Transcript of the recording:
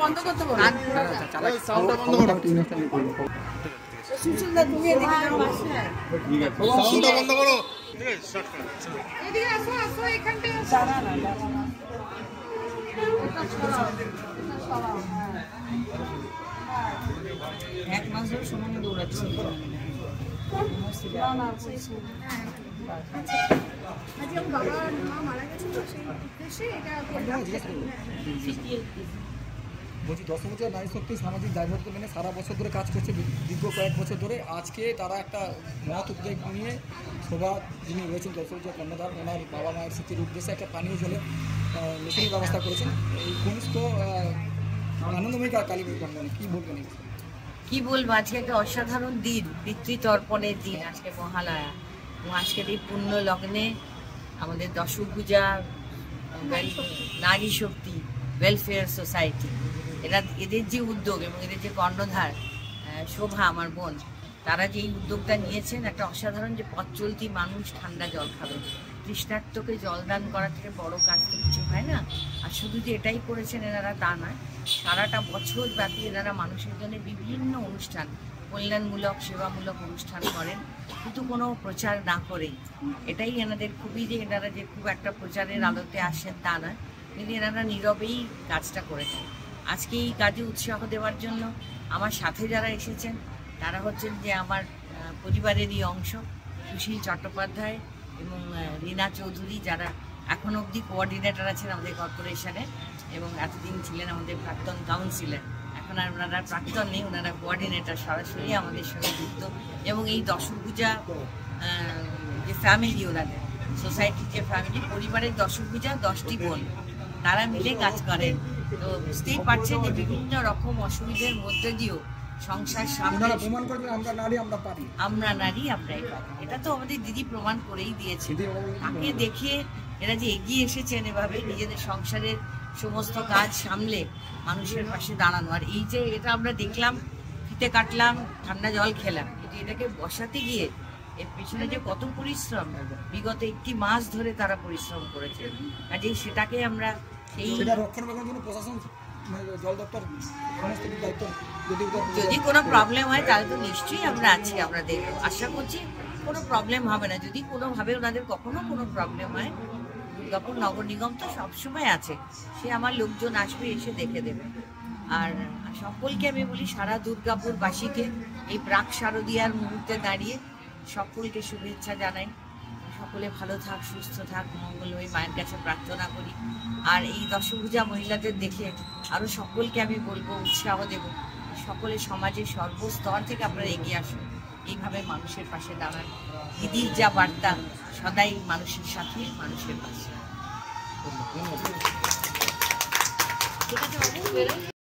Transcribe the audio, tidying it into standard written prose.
বন্ধ করতে বলো, সাউন্ডটা বন্ধ করো, সুশীলদা তুমি এদিকে যাও, সাউন্ডটা বন্ধ করো, ঠিক আছে স্টার্ট করো, এদিকে আসো, আসো এখানটায় আসো, দাঁড়া না দাঁড়া, এটা ছড়াও, এটা ছড়াও, এক মাস ধরে সমানে দৌড়াচ্ছি না না আজকে বাবা মা মারা গেছে তো সেই উদ্দেশ্যে এটা বলছি 10 বছর নারী শক্তি সামাজিক দায়বদ্ধতা মেনে সারা বছর ধরে কাজ করছে, দীর্ঘ কয়েক বছর ধরে। আজকে তারা একটা মহৎ উদ্যোগ নিয়ে শোভা যিনি রয়েছেন 10 বছর কর্ণধার, ওনার বাবা মায়ের স্মৃতির উদ্দেশ্যে একটা পানীয় জলের মেশিনের ব্যবস্থা করেছেন। এই কনিষ্ঠ আনন্দময়ী কালীপুজো প্রাঙ্গণে কী বলবেন? কি বলবো, আজকে একটা অসাধারণ দিন, পিতৃতর্পণের দিন, আজকে মহালয়া। এবং আজকের এই পুণ্য লগ্নে আমাদের দশভূজা নারী শক্তি ওয়েলফেয়ার সোসাইটি, এদের যে উদ্যোগ এবং এদের যে কর্ণধার শোভা আমার বোন, তারা যে এই উদ্যোগটা নিয়েছেন, একটা অসাধারণ, যে পথ চলতি মানুষ ঠান্ডা জল খাবে, তৃষ্ণার্তকে জলদান করার থেকে বড় কাজ তো কিছু হয় না। আর শুধু যে এটাই করেছেন এনারা তা নয়, সারাটা বছর ব্যাপী এনারা মানুষের জন্য বিভিন্ন অনুষ্ঠান, কল্যাণমূলক সেবামূলক অনুষ্ঠান করেন, কিন্তু কোনো প্রচার না করেই। এটাই এনাদের খুবই, যে এনারা যে খুব একটা প্রচারের আলোতে আসেন তা নয়, কিন্তু এনারা নীরবেই কাজটা করেছেন। আজকে এই কাজে উৎসাহ দেওয়ার জন্য আমার সাথে যারা এসেছেন তারা হচ্ছেন যে আমার পরিবারেরই অংশ, সুশীল চট্টোপাধ্যায় এবং রীনা চৌধুরী, যারা এখন অবধি কোঅর্ডিনেটর আছেন আমাদের কর্পোরেশনে এবং এতদিন ছিলেন আমাদের প্রাক্তন কাউন্সিলর। এখন আর ওনারা প্রাক্তন নেই, ওনারা কোঅর্ডিনেটর, সরাসরি আমাদের সঙ্গে যুক্ত। এবং এই দশভূজা যে ফ্যামিলি, ওনাদের সোসাইটির যে ফ্যামিলি, পরিবারের দশভূজা 10টি বোন, তারা মিলে কাজ করেন। তো বুঝতেই পারছেন যে বিভিন্ন রকম অসুবিধার মধ্যে দিয়েও সংসার সামনে আমরা নারী আমরাই পারি, এটা তো আমাদের দিদি প্রমাণ করেই দিয়েছে। তাকে দেখে এরা যে এগিয়ে এসেছেন এভাবে নিজেদের সংসারের সমস্ত কাজ সামলে মানুষের পাশে দাঁড়ানো। আর এই যে এটা আমরা দেখলাম, ফিতে কাটলাম, ঠান্ডা জল খেলাম, কিন্তু এটাকে বসাতে গিয়ে এর পেছনে যে কত পরিশ্রম, বিগত 1 মাস ধরে তারা পরিশ্রম করেছে। কাজেই সেটাকে আমরা যদি কোনো প্রবলেম হয় তাহলে তো নিশ্চয়ই আমরা আছি, আমরা দেখবো, আশা করছি কোনো প্রবলেম হবে না। যদি কোনোভাবে ওনাদের কখনো কোনো প্রবলেম হয়, দুর্গাপুর নগর নিগম তো সবসময় আছে, সে আমার লোকজন আসবে, এসে দেখে দেবে। আর সকলকে আমি বলি, সারা দুর্গাপুরবাসীকে এই প্রাক শারদীয়ার মুহূর্তে দাঁড়িয়ে সকলকে শুভেচ্ছা জানাই। সকলে ভালো থাক, সুস্থ থাক, মঙ্গলময়ী মায়ের কাছে প্রার্থনা করি। আর এই দশভূজা মহিলাদের দেখে আরও সকলকে আমি বলবো, উৎসাহ দেব, সকলে সমাজের সর্বস্তর থেকে আপনারা এগিয়ে আসুন, এইভাবে মানুষের পাশে দাঁড়ান। দিদির যা বার্তা, সদাই মানুষের সাথে, মানুষের পাশে। ঠিক আছে।